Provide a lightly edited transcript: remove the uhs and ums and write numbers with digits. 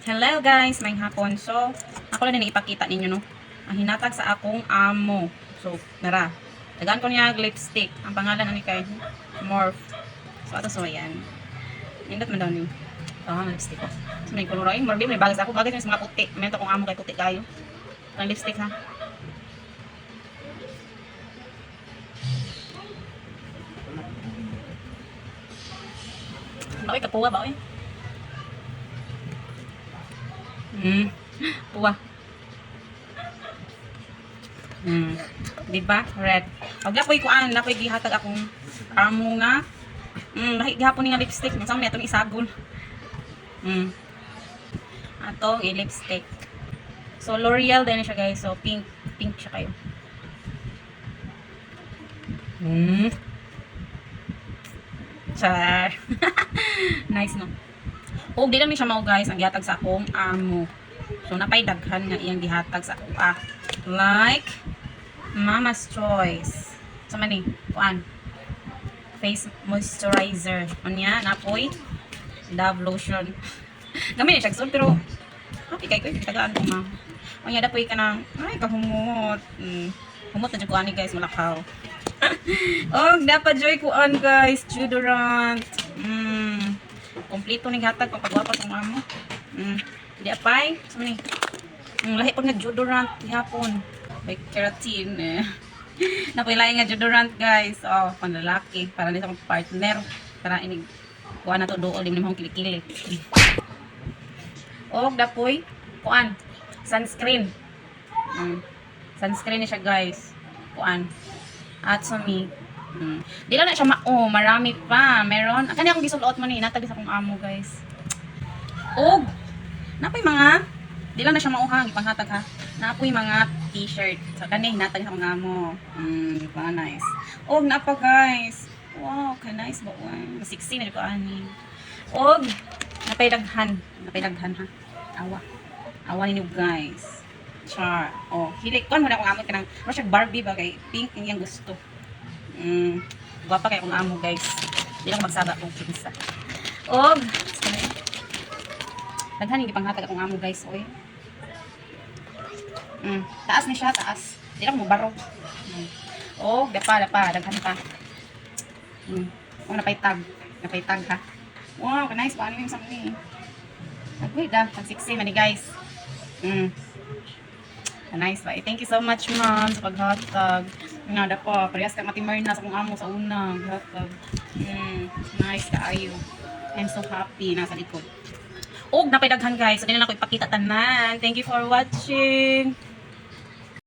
Hello guys, may hapon. So, ako lang din ipakita ninyo no. Ang hinatag sa akong amo. So, nara. Tagaan ko niya lipstick. Ang pangalan ani kay Morph. So, ato so yan. Nindot man daw ni. Ang lipstick ko. So, may kulura ay Morph may bagay sa ako. Bagay sa mga puti. Meron akong amo kay puti kayo. Ang lipstick ha. Bakit kapuwa ba oy? Puwa. Diba? Red. Pag lapoy ko lapoy gihatag akong amo nga. Lahi gihapon nga lipstick. Masama niya itong isagol. Atong lipstick. So, L'Oreal din siya guys. So, pink. Pink siya kayo. Char. Nice no. O, di lang ni siya mao guys. Ang gihatag sa akong amo. So, napay daghan nga iyang gihatag sa ako. Like, Mama's Choice. So, mani, kuan. Face moisturizer. Anya, napoy. Dove lotion. Gamit siya. So, pero, happy kay ko. Tagaan ko ma. Anya, dapoy ka na. Ay, kahumot. Humot na dyan kuan ni guys. Malakaw. Oh, dapat joy kuan guys. Deodorant. Kompleto ni hatag pagpagwapa sa amo. Di apay. So, mani. Lahi po nga deodorant hapon. May keratin eh. Napilain nga deodorant guys. Oh, panlalaki. Para nito akong partner. Para inig. Kuha na to dool. Di mo namang kilikili. O, dapoy. Kuan. Sunscreen. Sunscreen ni siya guys. Kuan. At sa me. Di lang na siya marami pa. Meron. Kanya akong gisulot mo ni. Natagis akong amo guys. O, napay mga. Di lang na siya mauhang, ipanghatag ha. Napoy mga t-shirt. So, kani, hinatag sa mga mo. Diba, nice. Oh, napa guys. Wow, ka-nice ba? Masiksi na ko ani. Oh, napay daghan. Napay daghan ha. Awa. Awa ninyo guys. Char. Oh, hilik. Kuan mo na akong amo ka ng, siya Barbie ba kay pink yung gusto. Guwapa kay akong amo guys. Di lang magsaba kong kinsa. Oh, daghan yung ipanghatag akong amo guys. Oy. Taas ni siya, taas. Di lang mo baro. Oh, dapa. Daghan pa. Oh, napaytag. Napaytag ha. Wow, ka-nice. Paano yung isang ni? Nagway da. Tag-16 na ni guys. Ka-nice ba? Thank you so much, ma'am, sa paghatag. Nga, dapa. Parehas ka matimar na sa kong amo sa unang. Hatag. Nice kaayo. I'm so happy. Nasa likod. Og napay daghan guys. So, din na ako ipakita tanan. Thank you for watching.